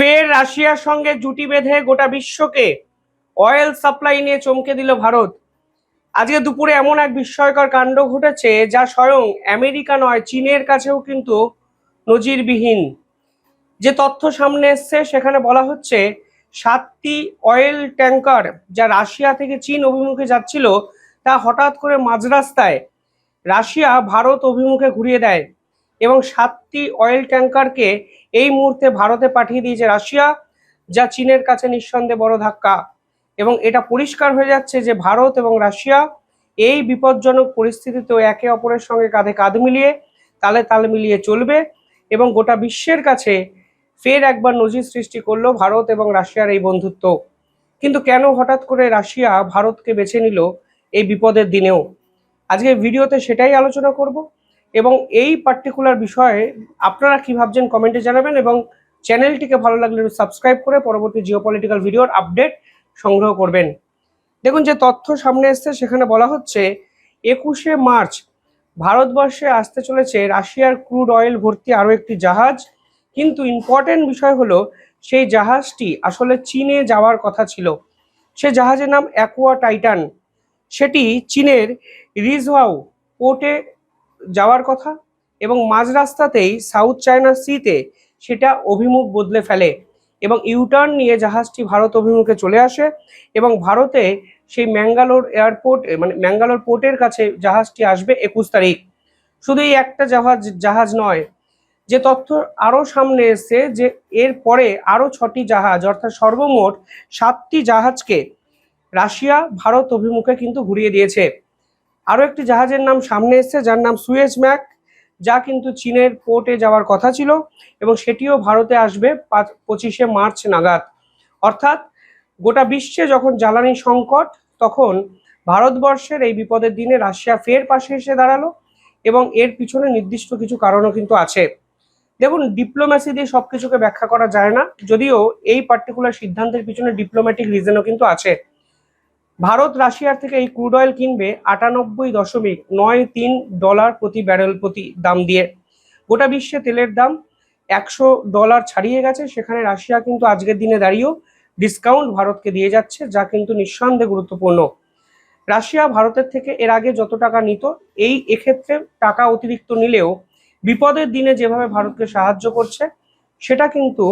ফের রাশিয়ার সঙ্গে জুটি বেঁধে গোটা বিশ্বকে অয়েল সাপ্লাই নিয়ে চমকে দিল ভারত। আজকে দুপুরে এমন এক বিস্ময়কর কাণ্ড ঘটেছে যা স্বয়ং আমেরিকা নয়, চীনের কাছেও কিন্তু নজিরবিহীন। যে তথ্য সামনে এসছে সেখানে বলা হচ্ছে 7টি অয়েল ট্যাঙ্কার যা রাশিয়া থেকে চীন অভিমুখে যাচ্ছিল তা হঠাৎ করে মাঝ রাস্তায় রাশিয়া ভারত অভিমুখে ঘুরিয়ে দেয় এবং 7টি অয়েল ট্যাঙ্কারকে এই মুহূর্তে ভারতে পাঠিয়ে দিয়েছে রাশিয়া, যা চীনের কাছে নিঃসন্দেহে বড় ধাক্কা। এবং এটা পরিষ্কার হয়ে যাচ্ছে যে ভারত এবং রাশিয়া এই বিপজ্জনক পরিস্থিতিতেও একে অপরের সঙ্গে কাঁধে কাঁধ মিলিয়ে তালে তাল মিলিয়ে চলবে এবং গোটা বিশ্বের কাছে ফের একবার নজির সৃষ্টি করলো ভারত এবং রাশিয়ার এই বন্ধুত্ব। কিন্তু কেন হঠাৎ করে রাশিয়া ভারতকে বেছে নিল এই বিপদের দিনেও? আজকে ভিডিওতে সেটাই আলোচনা করব এবং এই পার্টিকুলার বিষয়ে আপনারা কি ভাবছেন কমেন্টে জানাবেন এবং চ্যানেলটিকে ভালো লাগলে সাবস্ক্রাইব করে পরবর্তী জিওপলিটিক্যাল ভিডিওর আপডেট সংগ্রহ করবেন। দেখুন, যে তথ্য সামনে এসছে সেখানে বলা হচ্ছে 21শে মার্চ ভারতবর্ষে আসতে চলেছে রাশিয়ার ক্রুড অয়েল ভর্তি আরও একটি জাহাজ। কিন্তু ইম্পর্টেন্ট বিষয় হলো সেই জাহাজটি আসলে চীনে যাওয়ার কথা ছিল। সে জাহাজের নাম অ্যাকোয়া টাইটান। সেটি চীনের রিজওয়াও পোর্টে যাওয়ার কথা এবং মাঝ রাস্তাতেই সাউথ চায়না সিতে সেটা অভিমুখ বদলে ফেলে এবং ইউটার্ন নিয়ে জাহাজটি ভারত অভিমুখে চলে আসে এবং ভারতে সেই ম্যাঙ্গালোর এয়ারপোর্ট ম্যাঙ্গালোর পোর্টের কাছে জাহাজটি আসবে 21 তারিখ। শুধু এই একটা জাহাজ নয়, যে তথ্য আরও সামনে এসছে যে এর পরে আরও 6টি জাহাজ অর্থাৎ সর্বমোট 7টি জাহাজকে রাশিয়া ভারত অভিমুখে কিন্তু ঘুরিয়ে দিয়েছে। আরও একটি জাহাজের নাম সামনে এসছে যার নাম সুয়েজ ম্যাক, যা কিন্তু চীনের পোর্টে যাওয়ার কথা ছিল এবং সেটিও ভারতে আসবে 25শে মার্চ নাগাদ। অর্থাৎ গোটা বিশ্বে যখন জ্বালানি সংকট, তখন ভারতবর্ষের এই বিপদের দিনে রাশিয়া ফের পাশে এসে দাঁড়ালো এবং এর পিছনে নির্দিষ্ট কিছু কারণও কিন্তু আছে। দেখুন, ডিপ্লোম্যাসি দিয়ে সবকিছুকে ব্যাখ্যা করা যায় না, যদিও এই পার্টিকুলার সিদ্ধান্তের পিছনে ডিপ্লোম্যাটিক রিজনও কিন্তু আছে। ভারত রাশিয়ার থেকে এই ক্রুড অয়েল কিনবে $98.93 প্রতি ব্যারেল প্রতি দাম দিয়ে। গোটা বিশ্বে তেলের দাম $100 ছাড়িয়ে গেছে, সেখানে রাশিয়া কিন্তু আজকের দিনে দাঁড়িয়েও ডিসকাউন্ট ভারতকে দিয়ে যাচ্ছে, যা কিন্তু নিঃসন্দেহে গুরুত্বপূর্ণ। রাশিয়া ভারতের থেকে এর আগে যত টাকা নিত, এক্ষেত্রে টাকা অতিরিক্ত নিলেও বিপদের দিনে যেভাবে ভারতকে সাহায্য করছে সেটা কিন্তু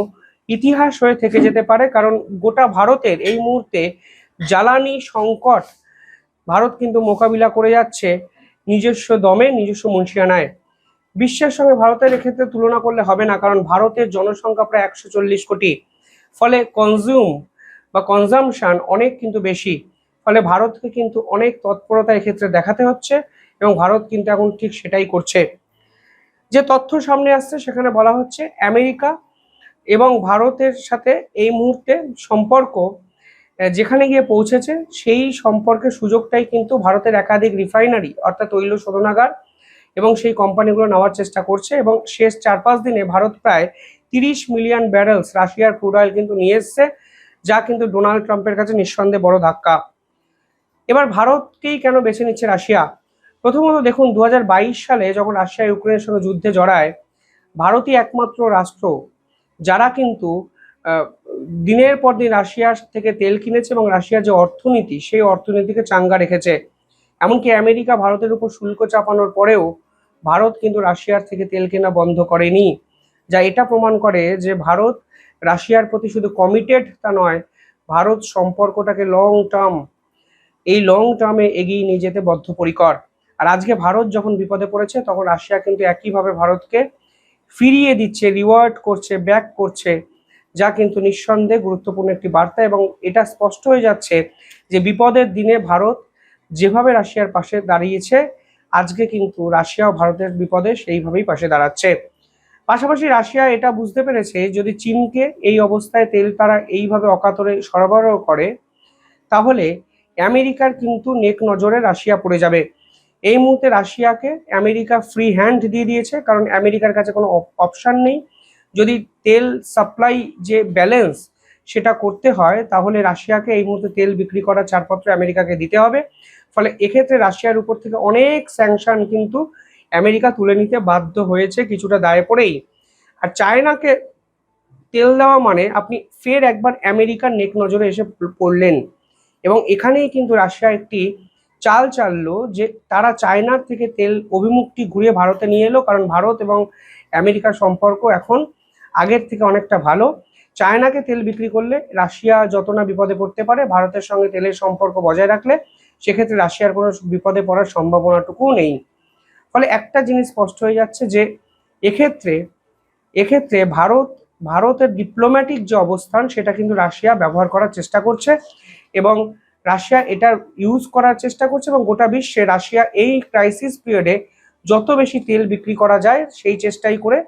ইতিহাস হয়ে থেকে যেতে পারে, কারণ গোটা ভারতের এই মুহূর্তে জ্বালানি সংকট ভারত কিন্তু মোকাবিলা করে যাচ্ছে নিজস্ব দমে, নিজস্ব মুন্সিয়ানায়। বিশ্বের সঙ্গে ভারতের এক্ষেত্রে তুলনা করলে হবে না, কারণ ভারতের জনসংখ্যা প্রায় 140 কোটি, ফলে কনজামশন অনেক কিন্তু বেশি। ফলে ভারতকে কিন্তু অনেক তৎপরতা এক্ষেত্রে দেখাতে হচ্ছে এবং ভারত কিন্তু এখন ঠিক সেটাই করছে। যে তথ্য সামনে আসছে সেখানে বলা হচ্ছে আমেরিকা এবং ভারতের সাথে এই মুহূর্তে সম্পর্ক যেখানে গিয়ে পৌঁছেছে, সেই সম্পর্কের সুযোগটাই কিন্তু ভারতের একাধিক রিফাইনারি অর্থাৎ তৈল শোধনাগার এবং সেই কোম্পানিগুলো নেওয়ার চেষ্টা করছে এবং শেষ 4-5 দিনে ভারত প্রায় 30 মিলিয়ন ব্যারেলস রাশিয়ার ক্রুড অয়েল কিন্তু নিয়ে এসছে, যা কিন্তু ডোনাল্ড ট্রাম্পের কাছে নিঃসন্দেহে বড় ধাক্কা। এবার ভারতকেই কেন বেছে নিচ্ছে রাশিয়া? প্রথমত দেখুন, 2022 সালে যখন রাশিয়া ইউক্রেনের সঙ্গে যুদ্ধে জড়ায়, ভারতই একমাত্র রাষ্ট্র যারা কিন্তু দিনের পর দিন রাশিয়ার থেকে তেল কিনেছে এবং রাশিয়ার যে অর্থনীতি, সেই অর্থনীতিকে চাঙ্গা রেখেছে। এমনকি আমেরিকা ভারতের উপর শুল্ক চাপানোর পরেও ভারত কিন্তু রাশিয়ার থেকে তেল কেনা বন্ধ করেনি, যা এটা প্রমাণ করে যে ভারত রাশিয়ার প্রতি শুধু কমিটেড তা নয়, ভারত সম্পর্কটাকে লং টার্মে এগিয়ে নিয়ে যেতে বদ্ধপরিকর। আর আজকে ভারত যখন বিপদে পড়েছে, তখন রাশিয়া কিন্তু একইভাবে ভারতকে ফিরিয়ে দিচ্ছে, রিওয়ার্ড করছে, ব্যাক করছে, যা কিন্তু নিঃসন্দেহে গুরুত্বপূর্ণ একটি বার্তা। এবং এটা স্পষ্ট হয়ে যাচ্ছে যে বিপদের দিনে ভারত যেভাবে রাশিয়ার পাশে দাঁড়িয়েছে, আজকে কিন্তু রাশিয়াও ভারতের বিপদে সেইভাবেই পাশে দাঁড়াচ্ছে। পাশাপাশি রাশিয়া এটা বুঝতে পেরেছে, যদি চীনকে এই অবস্থায় তেল তারা এইভাবে অকাতরে সরবরাহ করে, তাহলে আমেরিকার কিন্তু নেক নজরে রাশিয়া পড়ে যাবে। এই মুহূর্তে রাশিয়াকে আমেরিকা ফ্রি হ্যান্ড দিয়ে দিয়েছে, কারণ আমেরিকার কাছে কোনো অপশান নেই। যদি তেল সাপ্লাই যে ব্যালেন্স সেটা করতে হয়, তাহলে রাশিয়াকে এই মুহূর্তে তেল বিক্রি করার ছাড়পত্র আমেরিকাকে দিতে হবে। ফলে এক্ষেত্রে রাশিয়ার উপর থেকে অনেক স্যাংশন কিন্তু আমেরিকা তুলে নিতে বাধ্য হয়েছে, কিছুটা দায়ে পড়েই। আর চায়নাকে তেল দেওয়া মানে আপনি ফের একবার আমেরিকার নেক নজরে এসে পড়লেন। এবং এখানেই কিন্তু রাশিয়া একটি চাল চাললো যে তারা চায়নার থেকে তেল অভিমুখটি ঘুরিয়ে ভারতে নিয়ে এলো, কারণ ভারত এবং আমেরিকার সম্পর্ক এখন আগের থেকে অনেকটা ভালো। চায়নাকে তেল বিক্রি করলে রাশিয়া যত না বিপদে পড়তে পারে, ভারতের সঙ্গে তেলের সম্পর্ক বজায় রাখলে সেক্ষেত্রে রাশিয়ার কোনো বিপদে পড়ার সম্ভাবনাটুকুও নেই। ফলে একটা জিনিস স্পষ্ট হয়ে যাচ্ছে যে এক্ষেত্রে এক্ষেত্রে ভারতের ডিপ্লোম্যাটিক যে অবস্থান সেটা কিন্তু রাশিয়া ব্যবহার করার চেষ্টা করছে, এবং রাশিয়া এটা ইউজ করার চেষ্টা করছে, এবং গোটা বিশ্বে রাশিয়া এই ক্রাইসিস পিরিয়ডে যত বেশি তেল বিক্রি করা যায় সেই চেষ্টাই করে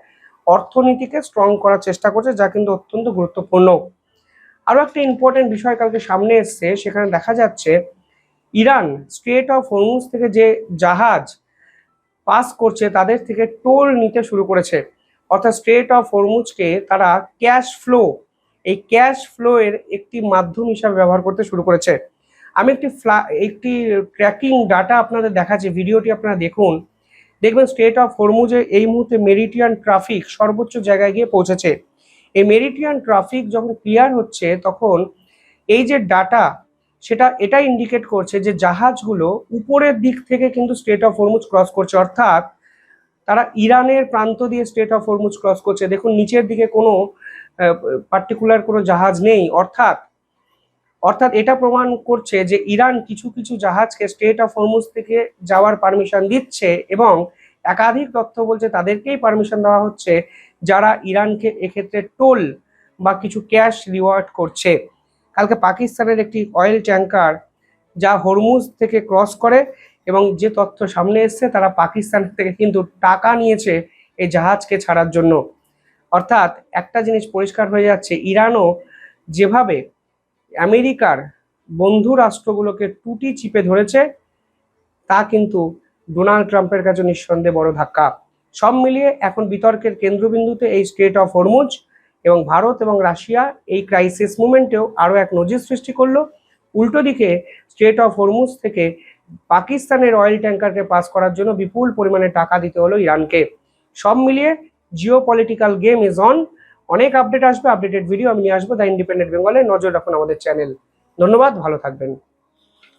অর্থনীতিকে স্ট্রং করার চেষ্টা করছে, যা কিন্তু অত্যন্ত গুরুত্বপূর্ণ। আরও একটা ইম্পর্টেন্ট বিষয় কালকে সামনে এসছে, সেখানে দেখা যাচ্ছে ইরান স্ট্রেট অফ হরমুজ থেকে যে জাহাজ পাস করছে তাদের থেকে টোল নিতে শুরু করেছে। অর্থাৎ স্ট্রেট অফ হরমুজকে তারা ক্যাশ ফ্লো এর একটি মাধ্যম হিসাবে ব্যবহার করতে শুরু করেছে। আমি একটি ট্র্যাকিং ডাটা আপনাদের দেখাচ্ছি, ভিডিওটি আপনারা দেখুন। দেখবেন স্ট্রেট অফ হরমুজে এই মুহূর্তে মেরিডিয়ান ট্রাফিক সর্বোচ্চ জায়গায় গিয়ে পৌঁছেছে। এই মেরিডিয়ান ট্রাফিক যখন ক্লিয়ার হচ্ছে তখন এই যে ডাটা এটা ইন্ডিকেট করছে যে জাহাজগুলো উপরের দিক থেকে কিন্তু স্ট্রেট অফ হরমুজ ক্রস করছে, অর্থাৎ তারা ইরানের প্রান্ত দিয়ে স্ট্রেট অফ হরমুজ ক্রস করছে। দেখুন নিচের দিকে কোনো পার্টিকুলার কোনো জাহাজ নেই, অর্থাৎ এটা প্রমাণ করছে যে ইরান কিছু কিছু জাহাজকে স্ট্রেট অফ হরমুজ থেকে যাওয়ার পারমিশন দিচ্ছে, এবং একাধিক তথ্য বলছে তাদেরকেই পারমিশন দেওয়া হচ্ছে যারা ইরানকে এক্ষেত্রে টোল বা কিছু ক্যাশ রিওয়ার্ড করছে। কালকে পাকিস্তানের একটি অয়েল ট্যাঙ্কার যা হরমুজ থেকে ক্রস করে, এবং যে তথ্য সামনে এসছে তারা পাকিস্তান থেকে কিন্তু টাকা নিয়েছে এই জাহাজকে ছাড়ার জন্য। অর্থাৎ একটা জিনিস পরিষ্কার হয়ে যাচ্ছে, ইরানও যেভাবে আমেরিকার বন্ধু রাষ্ট্রগুলোকে টুটি চিপে ধরেছে তা কিন্তু ডোনাল্ড ট্রাম্পের কাছে নিঃসন্দেহে বড় ধাক্কা। সব মিলিয়ে এখন বিতর্কের কেন্দ্রবিন্দুতে এই স্ট্রেট অফ হরমুজ, এবং ভারত এবং রাশিয়া এই ক্রাইসিস মুভমেন্টেও আরও এক নজির সৃষ্টি করলো। উল্টো দিকে স্ট্রেট অফ হরমুজ থেকে পাকিস্তানের অয়েল ট্যাঙ্কারকে পাস করার জন্য বিপুল পরিমাণে টাকা দিতে হলো ইরানকে। সব মিলিয়ে Jio political game is on. অনেক আপডেট আসবে, আপডেটেড ভিডিও আমি নিয়ে আসবো দ্য ইন্ডিপেন্ডেন্ট বেঙ্গলে। নজর রাখুন আমাদের চ্যানেল। ধন্যবাদ, ভালো থাকবেন।